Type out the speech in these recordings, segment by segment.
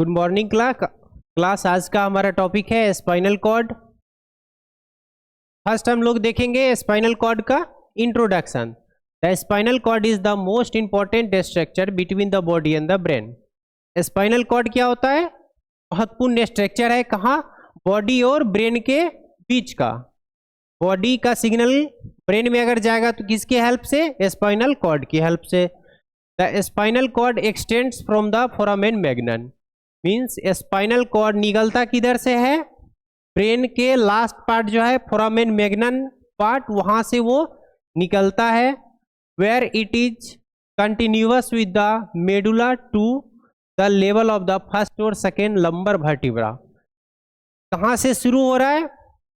Good morning class. आज का हमारा टॉपिक है स्पाइनल कॉर्ड। फर्स्ट हम लोग देखेंगे स्पाइनल कॉर्ड का introduction. The spinal cord is the most important structure between the body and the brain. Spinal cord क्या होता है? महत्वपूर्ण स्ट्रक्चर है। कहाँ? बॉडी और ब्रेन के बीच का। बॉडी का सिग्नल ब्रेन में अगर जाएगा तो किसके हेल्प से? स्पाइनल कॉर्ड की हेल्प से। The spinal cord extends from the foramen magnum. Means spinal cord निकलता किधर से है? ब्रेन के लास्ट पार्ट जो है फोरामेन मैग्नम पार्ट, वहां से वो निकलता है। Where it is continuous with the medulla to the level of the first और सेकेंड लंबर वर्टिब्रा। कहाँ से शुरू हो रहा है?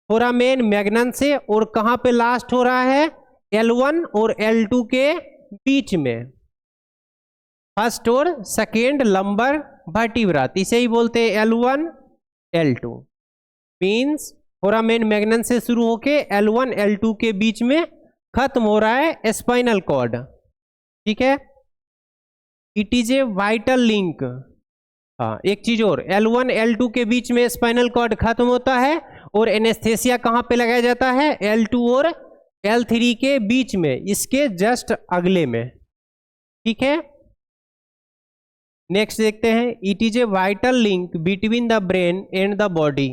फोरामेन मैग्नम से। और कहाँ पे लास्ट हो रहा है? L1 और L2 के बीच में, फर्स्ट और सेकेंड लंबर वर्टिब्रा। इसे ही बोलते हैं L1 L2। Means foramen magnum से शुरू होके L1 L2 के बीच में खत्म हो रहा है स्पाइनल कॉर्ड। ठीक है, it is a vital link. हाँ, एक चीज और, L1 L2 के बीच में स्पाइनल कॉर्ड खत्म होता है और एनेस्थेसिया कहाँ पे लगाया जाता है? L2 और L3 के बीच में, इसके जस्ट अगले में। ठीक है, नेक्स्ट देखते हैं। It is a vital link between the brain and the body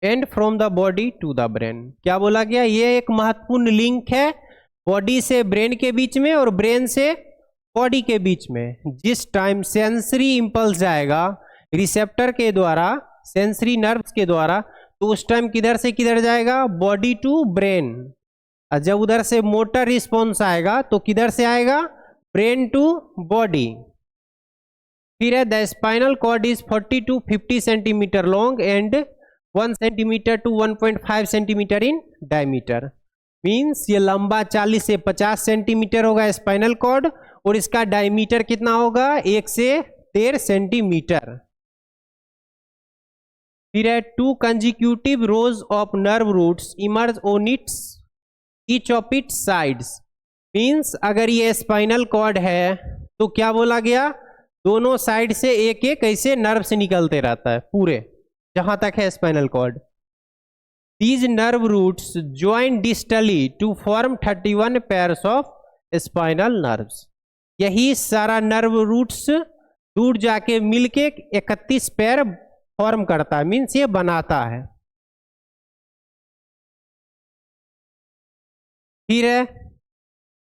and from the body to the brain. क्या बोला गया? ये एक महत्वपूर्ण लिंक है बॉडी से ब्रेन के बीच में और ब्रेन से बॉडी के बीच में। जिस टाइम सेंसरी इंपल्स जाएगा रिसेप्टर के द्वारा, सेंसरी नर्व्स के द्वारा, तो उस टाइम किधर से किधर जाएगा? Body to brain. और जब उधर से मोटर रिस्पॉन्स आएगा तो किधर से आएगा? Brain to body. फिर है the spinal cord is 40 to 50 centimetre long and 1 centimetre to 1.5 centimetre in diameter. Means ये लंबा 40 से 50 सेंटीमीटर होगा स्पाइनल कॉर्ड, और इसका डायमीटर कितना होगा? 1 से 13 सेंटीमीटर। फिर है 2 consecutive rows of nerve roots emerge on its each of its sides. Means अगर ये स्पाइनल कॉर्ड है तो क्या बोला गया? दोनों साइड से एक एक ऐसे नर्व से निकलते रहता है पूरे, जहां तक है spinal cord. These nerve roots join distally to form 31 pairs of spinal nerves. यही सारा नर्व रूट्स दूर जाके मिलके 31 पेयर फॉर्म करता है, मीन्स ये बनाता है।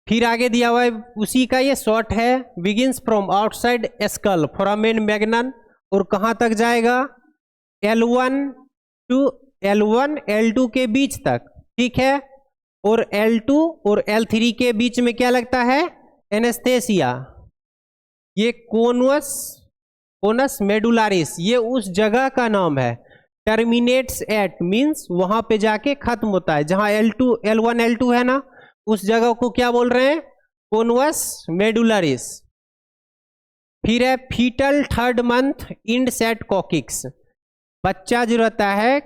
फिर आगे दिया हुआ है उसी का ये शॉर्ट है। Begins from outside skull foramen magnum, और कहाँ तक जाएगा? L1 L2 के बीच तक। ठीक है, और L2 और L3 के बीच में क्या लगता है? एनेस्थेसिया। ये कोनस मेडुलारिस, ये उस जगह का नाम है। टर्मिनेट्स एट मीन्स वहां पे जाके खत्म होता है। जहां L1 L2 है ना, उस जगह को क्या बोल रहे हैं? कोनवस मेडुलारिस। फिर है foetal third month end set coccyx. बच्चा जो रहता है,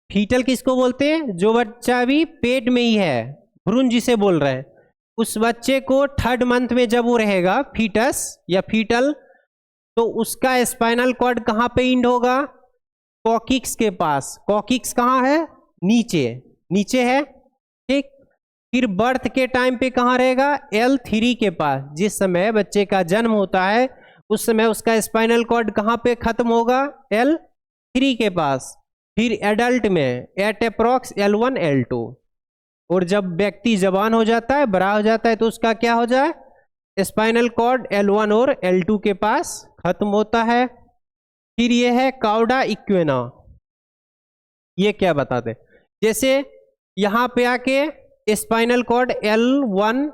फीटल किसको बोलते हैं? जो बच्चा भी पेट में ही है, भ्रूण जिसे बोल रहे हैं, उस बच्चे को थर्ड मंथ में जब वो रहेगा, फीटस या फीटल, तो उसका स्पाइनल कॉर्ड कहाँ पे इंड होगा? कॉकिक्स के पास। कॉकिक्स कहाँ है? नीचे है। ठीक, फिर बर्थ के टाइम पे कहाँ रहेगा? L3 के पास। जिस समय बच्चे का जन्म होता है उस समय उसका स्पाइनल कॉर्ड कहाँ पे खत्म होगा? L3 के पास। फिर एडल्ट में एट अप्रॉक्स L1 L2। और जब व्यक्ति जवान हो जाता है, बड़ा हो जाता है, तो उसका क्या हो जाए? स्पाइनल कॉर्ड L1 और L2 के पास खत्म होता है। फिर ये है काउडा इक्वेना। ये क्या बताते? जैसे यहाँ पे आके स्पाइनल कॉर्ड L1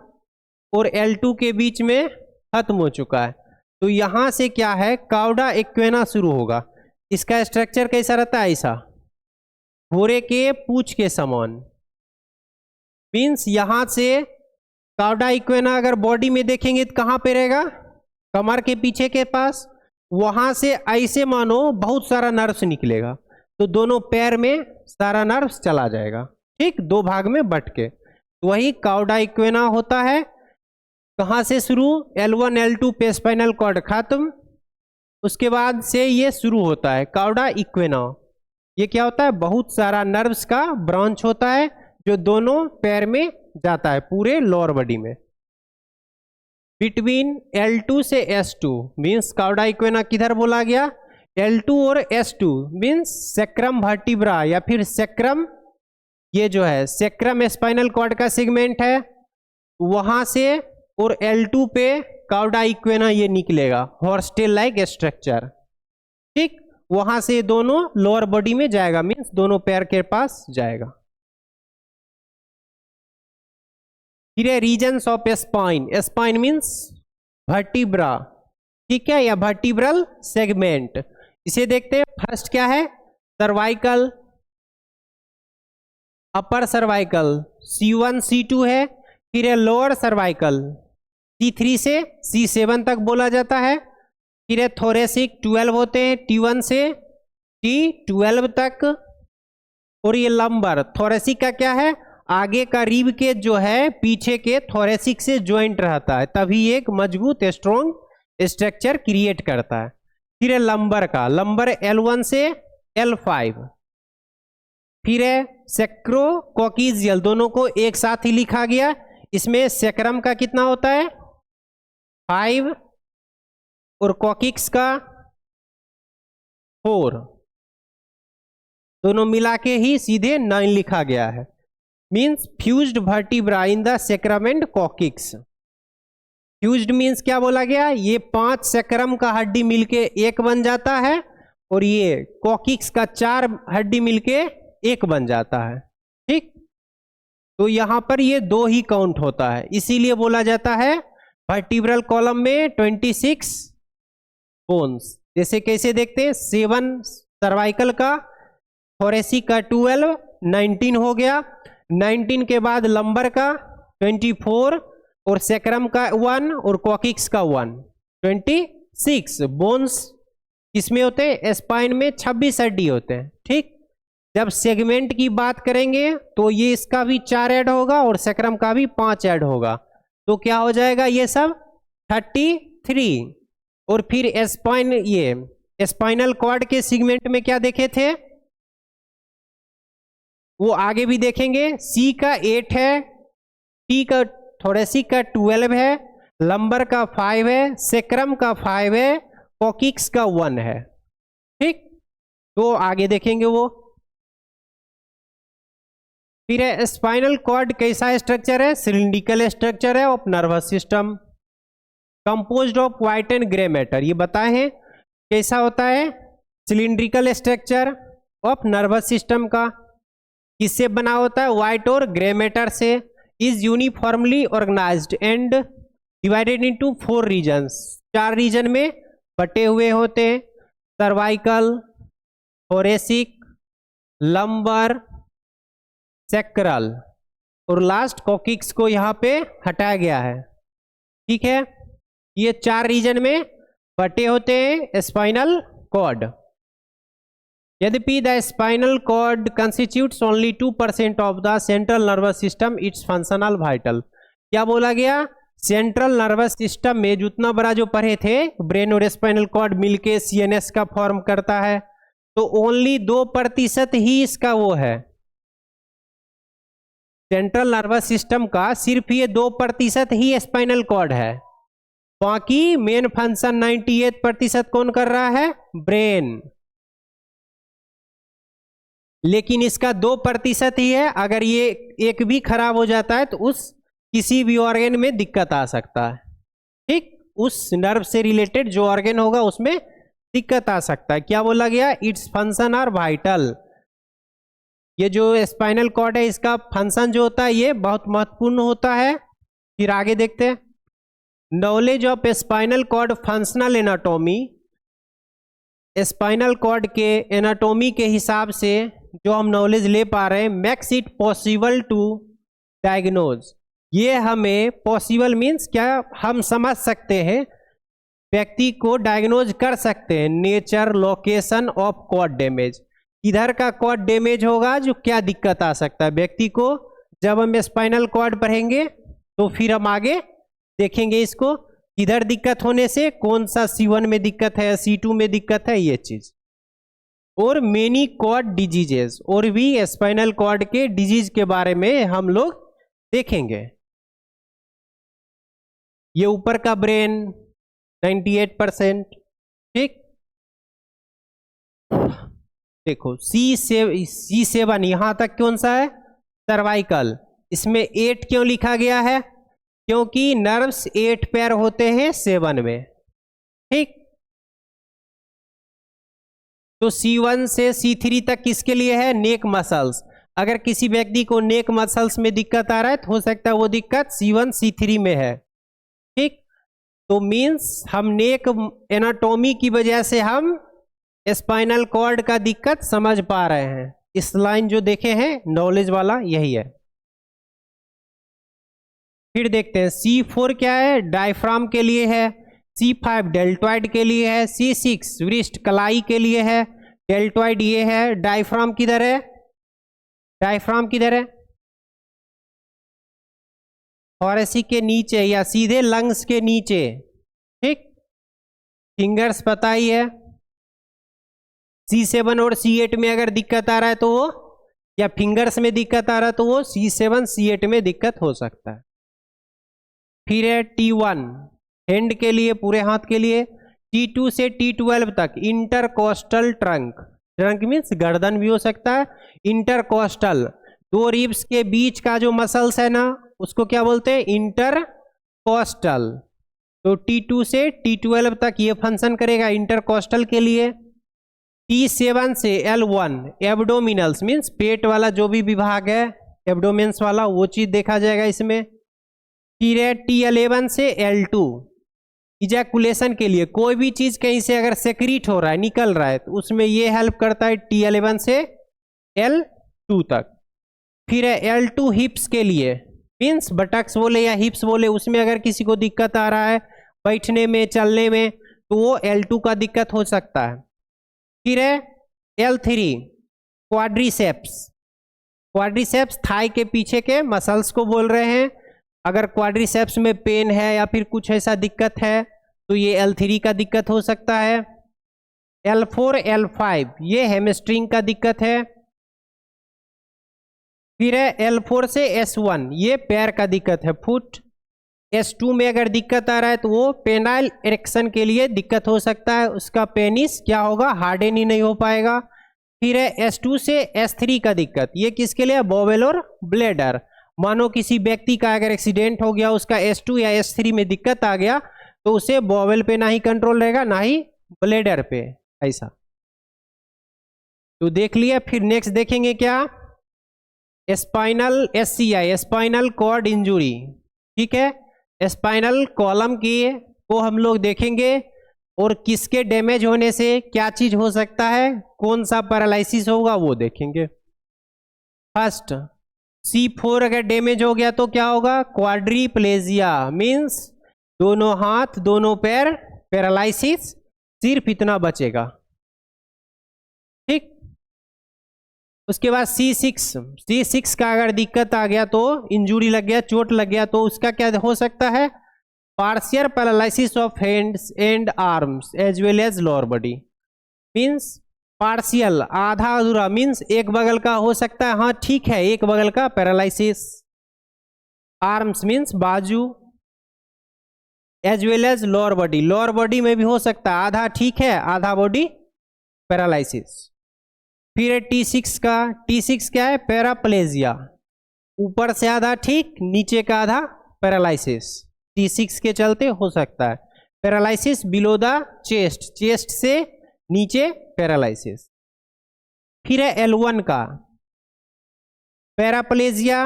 और L2 के बीच में खत्म हो चुका है, तो यहां से क्या है? काउडा इक्वेना शुरू होगा। इसका स्ट्रक्चर कैसा रहता है? ऐसा घोड़े के पूंछ के समान। मीन्स यहां से काउडा इक्वेना अगर बॉडी में देखेंगे तो कहां पे रहेगा? कमर के पीछे के पास। वहां से ऐसे मानो बहुत सारा नर्व्स निकलेगा, तो दोनों पैर में सारा नर्व्स चला जाएगा। ठीक, 2 भाग में बट के, वही काउडा इक्वेना होता है। कहां से शुरू? L1 L2 पे स्पाइनल कॉर्ड खत्म, उसके बाद से ये शुरू होता है काउडा इक्वेना। ये क्या होता है, बहुत सारा नर्व्स का ब्रांच होता है जो दोनों पैर में जाता है, पूरे लोअर बॉडी में। बिटवीन L2 से S2 मीन्स काउडा इक्वेना किधर बोला गया, L2 और S2 मीन्स सेक्रम वर्टिब्रा या फिर सेक्रम, ये जो है सेक्रम स्पाइनल कॉर्ड का सेगमेंट है, वहां से और L2 पे काउडा इक्वेना ये निकलेगा, हॉर्सटेल लाइक स्ट्रक्चर। ठीक, वहां से दोनों लोअर बॉडी में जाएगा, मीन्स दोनों पैर के पास जाएगा। फिर है regions of spine. Spine means vertebra, ठीक है, या वर्टिब्रल सेगमेंट। इसे देखते हैं। फर्स्ट क्या है, सर्वाइकल, अपर सर्वाइकल C1 C2 है। फिर है लोअर सर्वाइकल C3 से C7 तक बोला जाता है। फिर है थोरेसिक 12 होते हैं, T1 से T12 तक। और ये लंबर, थोरेसिक का क्या है, आगे का रिब के जो है पीछे के थोरेसिक से ज्वाइंट रहता है, तभी एक मजबूत स्ट्रॉन्ग स्ट्रक्चर क्रिएट करता है। फिर है लंबर का, लंबर L1 से L5। फिर है सेक्रोकोकिजियल, दोनों को एक साथ ही लिखा गया। इसमें सेक्रम का कितना होता है 5 और कोकिक्स का 4, दोनों मिला के ही सीधे 9 लिखा गया है। Means fused vertebra in the sacrum and coccyx. Fused means क्या बोला गया, ये 5 सेक्रम का हड्डी मिलके एक बन जाता है और ये कोकिक्स का 4 हड्डी मिलके एक बन जाता है। ठीक, तो यहां पर ये 2 ही काउंट होता है, इसीलिए बोला जाता है वर्टिब्रल कॉलम में 26 बोन्स। जैसे कैसे देखते हैं, 7 सर्वाइकल का, थोरेसिक का 12, 19 हो गया। 19 के बाद लंबर का 24 और सेक्रम का 1 और कोकिक्स का 1, 26 बोन्स इसमें होते हैं। स्पाइन में 26 हड्डी होते हैं। ठीक, जब सेगमेंट की बात करेंगे तो ये इसका भी 4 ऐड होगा और सेक्रम का भी 5 ऐड होगा, तो क्या हो जाएगा ये सब 33। और फिर स्पाइन, ये स्पाइनल कॉर्ड के सेगमेंट में क्या देखे थे, वो आगे भी देखेंगे। C का 8 है, T का थोरेसिक का 12 है, लंबर का 5 है, सेक्रम का 5 है, कोकिक्स का 1 है। ठीक, तो आगे देखेंगे वो। फिर है स्पाइनल कॉर्ड कैसा स्ट्रक्चर है, सिलिंड्रिकल स्ट्रक्चर है of nervous system, composed of white and grey matter. ये बताए हैं कैसा होता है cylindrical structure of nervous system का, किससे बना होता है, व्हाइट और ग्रे मैटर से। Is uniformly organised and divided into 4 regions, 4 region में बटे हुए होते हैं, सर्वाइकल, थोरेसिक, लंबर, सेक्रल और लास्ट कोकिक्स को यहाँ पे हटाया गया है। ठीक है, ये 4 रीजन में बटे होते हैं स्पाइनल कॉर्ड। यद्यपि the spinal cord constitutes only 2% of the central nervous system, it's functional vital. क्या बोला गया, सेंट्रल नर्वस सिस्टम में जितना बड़ा जो पढ़े थे, ब्रेन और स्पाइनल कॉर्ड मिलके CNS का फॉर्म करता है, तो ओनली 2% ही इसका वो है, सेंट्रल नर्वस सिस्टम का सिर्फ ये 2% ही स्पाइनल कॉर्ड है, बाकी मेन फंक्शन 98% कौन कर रहा है, ब्रेन। लेकिन इसका 2% ही है, अगर ये एक भी खराब हो जाता है तो उस किसी भी ऑर्गन में दिक्कत आ सकता है। ठीक, उस नर्व से रिलेटेड जो ऑर्गन होगा उसमें दिक्कत आ सकता है। क्या बोला गया, इट्स फंक्शन आर वाइटल। ये जो स्पाइनल कॉर्ड है इसका फंक्शन जो होता है ये बहुत महत्वपूर्ण होता है। फिर आगे देखते हैं, knowledge of spinal cord functional anatomy. Spinal cord के एनाटॉमी के हिसाब से जो हम नॉलेज ले पा रहे हैं, makes it possible to diagnose. ये हमें पॉसिबल मीन्स क्या, हम समझ सकते हैं, व्यक्ति को डायग्नोज कर सकते हैं nature, location of cord damage. इधर का कॉर्ड डैमेज होगा जो क्या दिक्कत आ सकता है व्यक्ति को। जब हम स्पाइनल कॉर्ड पढ़ेंगे तो फिर हम आगे देखेंगे इसको। किधर दिक्कत होने से, कौन सा C1 में दिक्कत है, C2 में दिक्कत है, ये चीज। और मेनी कॉर्ड डिजीजेस, और भी स्पाइनल कॉर्ड के डिजीज के बारे में हम लोग देखेंगे। ये ऊपर का ब्रेन 98%, ठीक। देखो C7 यहां तक कौन सा है, सर्वाइकल। इसमें 8 क्यों लिखा गया है, क्योंकि नर्व्स 8 पैर होते हैं 7 में, ठीक। तो C1 से C3 तक किसके लिए है, नेक मसल्स। अगर किसी व्यक्ति को नेक मसल्स में दिक्कत आ रहा है तो हो सकता है वो दिक्कत C1 C3 में है, ठीक। तो मींस हम नेक एनाटॉमी की वजह से हम स्पाइनल कॉर्ड का दिक्कत समझ पा रहे हैं। इस लाइन जो देखे हैं नॉलेज वाला यही है। फिर देखते हैं C4 क्या है, डायफ्राम के लिए है। C5 डेल्टॉइड के लिए है। C6 वृष्ट कलाई के लिए है। डेल्टॉइड ये है। डायफ्राम किधर है, डायफ्राम किधर है, थोरेसिक के नीचे या सीधे लंग्स के नीचे, ठीक। फिंगर्स पता ही है। C7 और C8 में अगर दिक्कत आ रहा है तो वो, या फिंगर्स में दिक्कत आ रहा है तो वो C7 C8 में दिक्कत हो सकता है। फिर है T1 हैंड के लिए, पूरे हाथ के लिए। T2 से T12 तक इंटरकोस्टल ट्रंक, ट्रंक मीन्स गर्दन भी हो सकता है। इंटरकोस्टल, दो रिब्स के बीच का जो मसल्स है ना उसको क्या बोलते हैं, इंटरकोस्टल। तो T2 से T12 तक ये फंक्शन करेगा इंटरकोस्टल के लिए। T7 से L1 एब्डोमिनल्स मीन्स पेट वाला जो भी विभाग है एब्डोमेंस वाला, वो चीज देखा जाएगा इसमें। फिर है T11 से L2 इजैकुलेशन के लिए, कोई भी चीज कहीं से अगर सेक्रीट हो रहा है, निकल रहा है, तो उसमें ये हेल्प करता है T11 से L2 तक। फिर है L2 हिप्स के लिए, मीन्स बटक्स बोले या हिप्स बोले, उसमें अगर किसी को दिक्कत आ रहा है बैठने में, चलने में, तो वो L2 का दिक्कत हो सकता है। फिर है L3 क्वाड्रिसेप्स। क्वाड्रिसेप्स थाई के पीछे के मसल्स को बोल रहे हैं। अगर क्वाड्रिसेप्स में पेन है या फिर कुछ ऐसा दिक्कत है तो ये L3 का दिक्कत हो सकता है। L4 L5 ये हैमस्ट्रिंग का दिक्कत है। फिर है L4 से S1 ये पैर का दिक्कत है, फुट। S2 में अगर दिक्कत आ रहा है तो वो पेनाइल इरेक्शन के लिए दिक्कत हो सकता है, उसका पेनिस क्या होगा, हार्डन ही नहीं हो पाएगा। फिर है S2 से S3 का दिक्कत, ये किसके लिए, बॉवेल और ब्लेडर। मानो किसी व्यक्ति का अगर एक्सीडेंट हो गया, उसका S2 या S3 में दिक्कत आ गया तो उसे बॉवेल पे ना ही कंट्रोल रहेगा ना ही ब्लेडर पे, ऐसा। तो देख लिया। फिर नेक्स्ट देखेंगे क्या, spinal SCI spinal cord injury, ठीक है। स्पाइनल कॉलम की को हम लोग देखेंगे और किसके डैमेज होने से क्या चीज हो सकता है, कौन सा पैरालिसिस होगा वो देखेंगे। फर्स्ट C4 अगर डैमेज हो गया तो क्या होगा, क्वाड्रीप्लेजिया मींस दोनों हाथ दोनों पैर पैरालिसिस, सिर्फ इतना बचेगा, ठीक। उसके बाद C6 का अगर दिक्कत आ गया तो इंजरी लग गया, चोट लग गया, तो उसका क्या हो सकता है, partial paralysis of hands and arms as well as lower body. Means partial आधा अधूरा, मींस एक बगल का हो सकता है, हाँ ठीक है, एक बगल का पैरालिसिस। आर्म्स मींस बाजू, as well as lower body, lower body में भी हो सकता है, आधा ठीक है आधा बॉडी पैरालिसिस। फिर है T6 का, T6 क्या है, पैराप्लेजिया, ऊपर से आधा ठीक नीचे का आधा पैरालिसिस, T6 के चलते हो सकता है। Paralysis below the chest, chest से नीचे पैरालिसिस। फिर है L1 का paraplegia,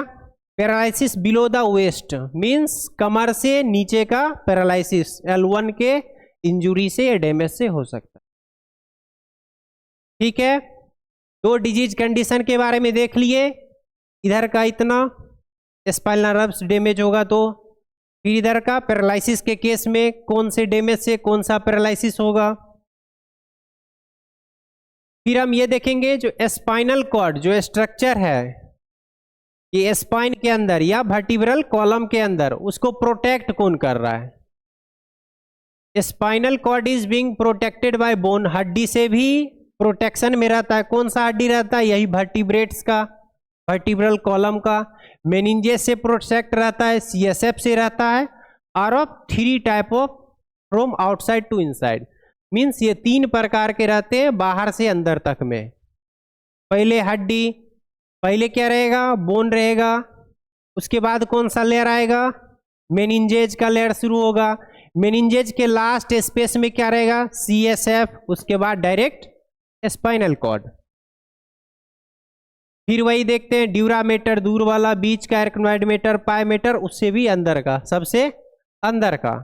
paralysis below the waist means कमर से नीचे का पैरालिसिस, L1 के इंजुरी से या डैमेज से हो सकता है, ठीक है। दो डिजीज कंडीशन के बारे में देख लिए, इधर का इतना स्पाइनल नर्व्स डैमेज होगा तो, फिर इधर का पैरालिसिस के केस में कौन से डैमेज से कौन सा पैरालिसिस होगा। फिर हम ये देखेंगे जो स्पाइनल कॉर्ड जो स्ट्रक्चर है, ये स्पाइन के अंदर या वर्टिब्रल कॉलम के अंदर, उसको प्रोटेक्ट कौन कर रहा है, spinal cord is being protected by bone, हड्डी से भी प्रोटेक्शन में रहता है। कौन सा हड्डी रहता है? यही वर्टिब्रेट्स का, वर्टिब्रल कॉलम का। मेनिंजेस से प्रोटेक्ट रहता है, सीएसएफ से रहता है, और of 3 type of from outside to inside, means ये 3 प्रकार के रहते हैं बाहर से अंदर तक में। पहले हड्डी, पहले क्या रहेगा? बोन रहेगा। उसके बाद कौन सा लेयर आएगा? मेनिंजेज का लेयर शुरू होगा। मेनिंजेज के लास्ट स्पेस में क्या रहेगा? सीएसएफ। उसके बाद डायरेक्ट स्पाइनल कॉर्ड। फिर वही देखते हैं ड्यूरामेटर, दूर वाला, बीच का एर्कनोइडमेटर, पायमेटर, उससे भी अंदर का, सबसे अंदर का।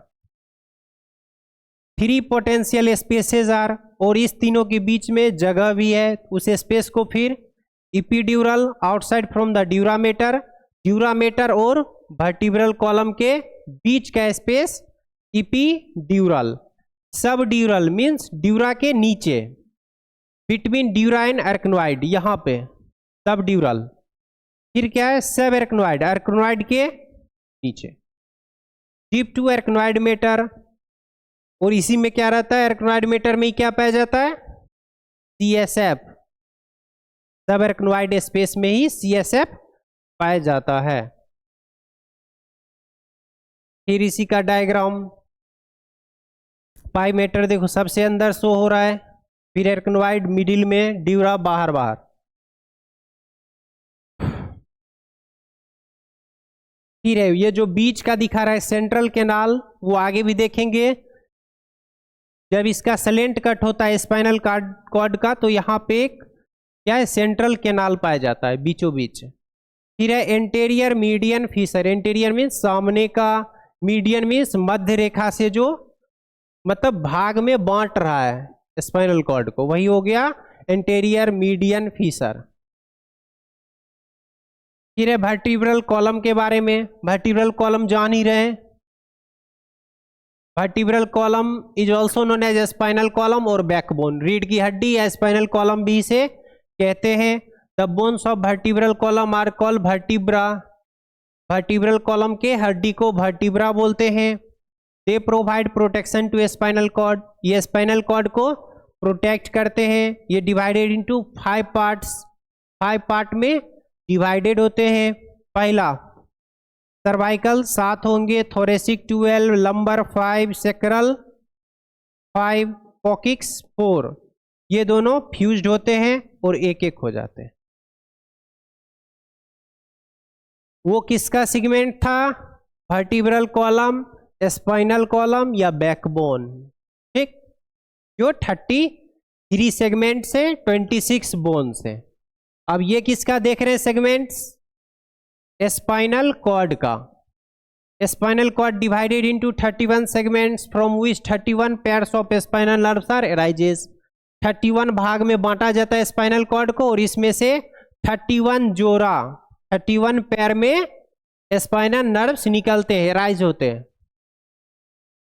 3 पोटेंशियल स्पेसेस आर, और इस तीनों के बीच में जगह भी है। उस स्पेस को फिर epidural, outside from the dura mater, dura mater और वर्टिब्रल कॉलम के बीच का स्पेस इपीड्यूरल। सब ड्यूरल मीन्स ड्यूरा के नीचे, बिटवीन ड्यूरा एंड एर्कनोइड, यहाँ पे सब ड्यूरल। फिर क्या है? सब एर्कनोइड, एर्कनोइड के नीचे। डीप टू एर्कनोइड मेटर, और इसी में क्या रहता है? एर्कनोइड मेटर में क्या पाया जाता है? सीएसएफ। सब एर्कनोइड स्पेस में ही सीएसएफ पाया जाता है। फिर इसी का डायग्राम, पायमेटर देखो सबसे अंदर शो हो रहा है, फिर एर्कनोइड मिडिल में, ड्यूरा बाहर बाहर। फिर है ये जो बीच का दिखा रहा है सेंट्रल कैनाल, वो आगे भी देखेंगे। जब इसका सलेंट कट होता है स्पाइनल कॉर्ड का, तो यहाँ पे एक क्या है? सेंट्रल कैनाल पाया जाता है बीचों बीच। फिर है anterior median Fisher. Anterior means सामने का, मीडियन मीन्स मध्य रेखा से जो मतलब भाग में बांट रहा है स्पाइनल कॉर्ड को, वही हो गया एंटेरियर मीडियन फीसर। फिर है वर्टिब्रल कॉलम के बारे में। वर्टिब्रल कॉलम जान ही रहे। Vertebral column is also known as spinal column और बैकबोन। रीढ़ की हड्डी या स्पाइनल कॉलम भी इसे कहते हैं। The bones of vertebral column are called vertebra. Vertebral column के हड्डी को वर्टिब्रा बोलते हैं। They provide protection to spinal cord. ये स्पाइनल कॉर्ड को प्रोटेक्ट करते हैं। ये डिवाइडेड इनटू 5 पार्ट्स, 5 पार्ट में डिवाइडेड होते हैं। पहला सर्वाइकल 7 होंगे, थोरेसिक 12, लंबर 5, सेक्रल 5, कॉकिक्स 4। ये दोनों फ्यूज्ड होते हैं और एक एक हो जाते हैं। वो किसका सेगमेंट था? वर्टिब्रल कॉलम, स्पाइनल कॉलम या बैकबोन। ठीक, जो 33 सेगमेंट से 26 बोन से। अब ये किसका देख रहे हैं सेगमेंट्स? स्पाइनल कॉर्ड का। Spinal cord divided into 31 segments from which 31 pairs of spinal nerves are arises. 31 भाग में बांटा जाता है स्पाइनल कॉर्ड को, और इसमें से 31 जोड़ा, 31 पेयर में स्पाइनल नर्व्स निकलते हैं, अराइज होते हैं।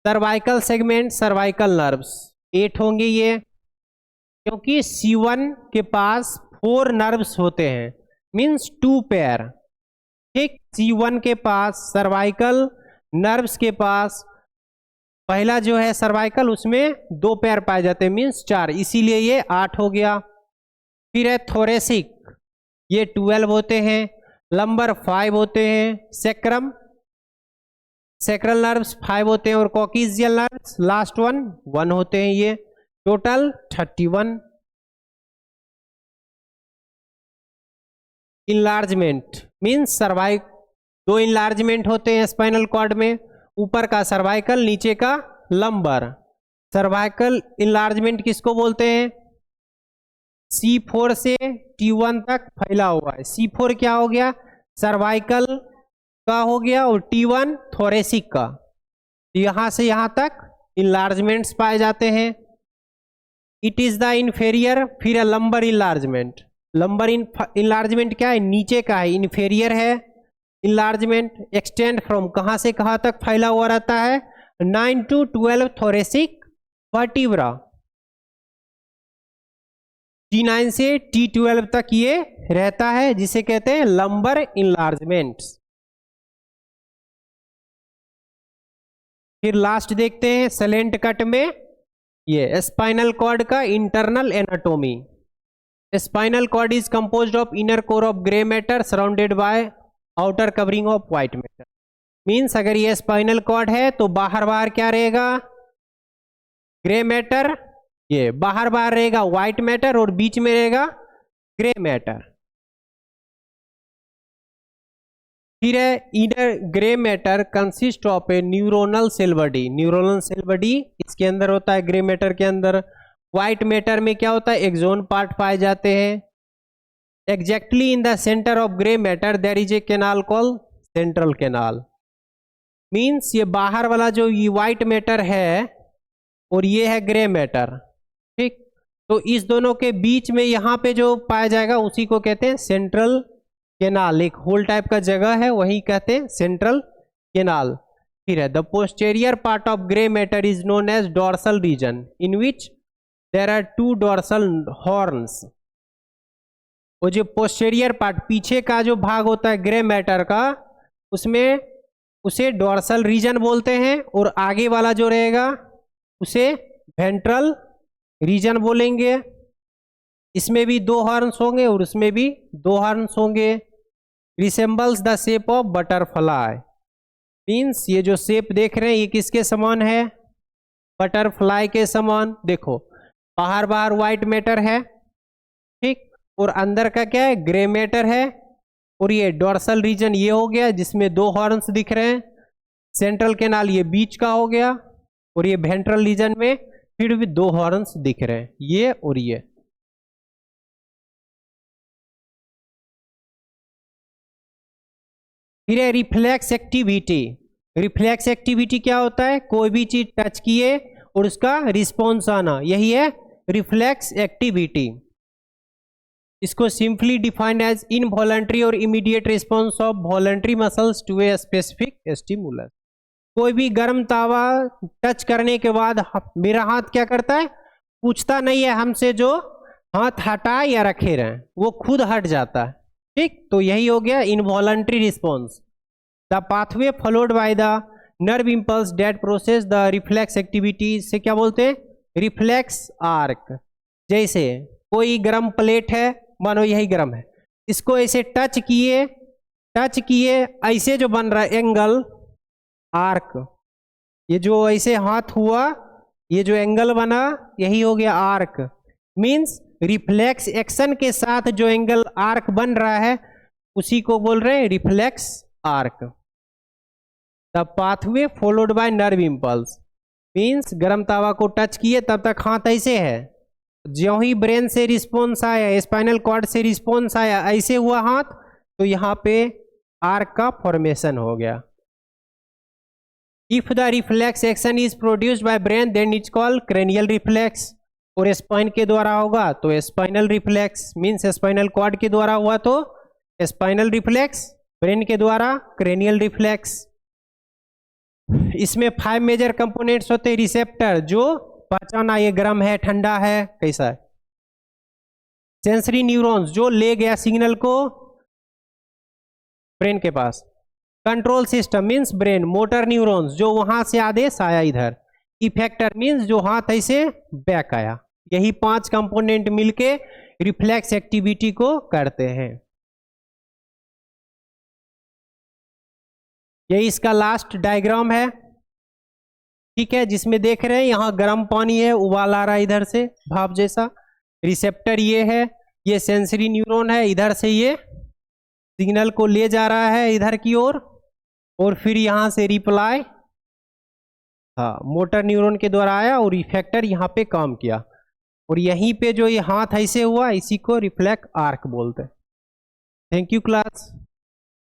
सर्वाइकल सेगमेंट, सर्वाइकल नर्व्स 8 होंगे ये, क्योंकि C1 के पास 4 नर्व्स होते हैं, मीन्स 2 पेयर। ठीक, C1 के पास सर्वाइकल नर्व्स के पास पहला जो है सर्वाइकल, उसमें 2 पेयर पाए जाते हैं, मीन्स 4, इसीलिए ये 8 हो गया। फिर है थोरेसिक, ये 12 होते हैं, लंबर 5 होते हैं, सेक्रम, सेक्रल नर्व्स 5 होते हैं, और कॉकिजियल नर्व्स लास्ट 1 होते हैं। ये टोटल 31। इनलार्जमेंट मीन्स सर्वाइक, 2 इनलार्जमेंट होते हैं स्पाइनल कॉर्ड में, ऊपर का सर्वाइकल, नीचे का लंबर। सर्वाइकल इनलार्जमेंट किसको बोलते हैं? C4 से T1 तक फैला हुआ है। C4 क्या हो गया? सर्वाइकल का हो गया, और T1 थोरेसिक का। यहां से यहां तक इनलार्जमेंट्स पाए जाते हैं। It is the inferior. फिर लंबर इनलार्जमेंट। लंबर इनलार्जमेंट क्या है? नीचे का है, इन्फेरियर है। इनलार्जमेंट एक्सटेंड फ्रॉम, कहां से कहां तक फैला हुआ रहता है? 9 to 12 थोरेसिक वर्टिब्रा। T9 से T12 तक ये रहता है, जिसे कहते हैं लंबर इनलार्जमेंट्स। फिर लास्ट देखते हैं सलेंट कट में ये स्पाइनल कॉर्ड का internal anatomy. Spinal cord is composed of inner core of grey matter surrounded by outer covering of white matter. Means अगर ये स्पाइनल कॉर्ड है तो बाहर बाहर क्या रहेगा, ग्रे मैटर, ये बाहर बाहर रहेगा व्हाइट मैटर और बीच में रहेगा ग्रे मैटर। फिर है inner grey matter consist of a neuronal cell body. Neuronal cell body इसके अंदर होता है, ग्रे मैटर के अंदर। व्हाइट मैटर में क्या होता है, एक्सोन पार्ट पाए जाते हैं। Exactly in the centre of grey matter there is a canal called central canal. Means ये बाहर वाला जो ये व्हाइट मैटर है और ये है ग्रे मैटर, ठीक। तो इस दोनों के बीच में यहाँ पे जो पाया जाएगा उसी को कहते हैं सेंट्रल कैनाल। एक होल टाइप का जगह है, वही कहते हैं सेंट्रल कैनाल। फिर है the posterior part of grey matter is known as dorsal region in which there are 2 dorsal horns. वो जो पोस्टेरियर पार्ट पीछे का जो भाग होता है ग्रे मैटर का, उसमें उसे डॉर्सल रीजन बोलते हैं, और आगे वाला जो रहेगा उसे वेंट्रल रीजन बोलेंगे। इसमें भी 2 हॉर्न्स होंगे और उसमें भी 2 हॉर्न्स होंगे। Resembles the shape of butterfly. Means ये जो शेप देख रहे हैं ये किसके समान है, बटरफ्लाई के समान। देखो बाहर बाहर व्हाइट मैटर है, ठीक, और अंदर का क्या है, ग्रे मैटर है। और ये डॉर्सल रीजन ये हो गया जिसमें 2 हॉर्न्स दिख रहे हैं। सेंट्रल कैनाल ये बीच का हो गया, और ये वेंट्रल रीजन में फिर भी 2 हॉर्न्स दिख रहे हैं, ये और ये। फिर है रिफ्लेक्स एक्टिविटी। रिफ्लेक्स एक्टिविटी क्या होता है, कोई भी चीज टच किए और उसका रिस्पॉन्स आना, यही है रिफ्लेक्स एक्टिविटी। इसको सिंपली डिफाइंड एज इनवॉलंटरी और immediate response of voluntary muscles to a specific stimulus. कोई भी गर्म तावा टच करने के बाद मेरा हाथ क्या करता है, पूछता नहीं है हमसे जो हाथ हटाए या रखे रहे, वो खुद हट जाता है, ठीक। तो यही हो गया involuntary response. The pathway followed by the nerve impulse that process the reflex activity से क्या बोलते हैं, रिफ्लेक्स आर्क। जैसे कोई गर्म प्लेट है, मानो यही गर्म है, इसको ऐसे टच किए ऐसे जो बन रहा है एंगल, आर्क। ये जो ऐसे हाथ हुआ, ये जो एंगल बना, यही हो गया आर्क। मीन्स रिफ्लेक्स एक्शन के साथ जो एंगल आर्क बन रहा है उसी को बोल रहे हैं reflex arc. The pathway followed bye nerve impulse. Means गर्म तावा को टच किए तब तक हाथ ऐसे है, ज्यों ही ब्रेन से रिस्पॉन्स आया, स्पाइनल कॉर्ड से रिस्पॉन्स आया, ऐसे हुआ हाथ, तो यहाँ पे आर्क का फॉर्मेशन हो गया। If the reflex action is produced by brain then it's called cranial reflex. और स्पाइन के द्वारा होगा तो spinal reflex. Means spinal cord के द्वारा हुआ तो स्पाइनल रिफ्लेक्स, ब्रेन के द्वारा क्रेनियल रिफ्लेक्स। इसमें 5 मेजर कंपोनेंट्स होते हैं। रिसेप्टर जो पहचाना ये गर्म है, ठंडा है, कैसा है। सेंसरी न्यूरॉन्स जो ले गया सिग्नल को ब्रेन के पास। Control system means brain. Motor neurons जो वहां से आदेश आया इधर। इफेक्टर मीन्स जो हाथ ऐसे बैक आया। यही 5 कंपोनेंट मिलके रिफ्लेक्स एक्टिविटी को करते हैं। यही इसका लास्ट डायग्राम है, ठीक है, जिसमें देख रहे हैं यहाँ गर्म पानी है, उबाल आ रहा है इधर से भाप जैसा। रिसेप्टर ये है, ये सेंसरी न्यूरॉन है, इधर से ये सिग्नल को ले जा रहा है इधर की ओर, और फिर यहाँ से रिप्लाई, हाँ, मोटर न्यूरॉन के द्वारा आया और इफेक्टर यहाँ पे काम किया। और यहीं पे जो ये हाथ ऐसे हुआ इसी को रिफ्लेक्स आर्क बोलते हैं। Thank you class.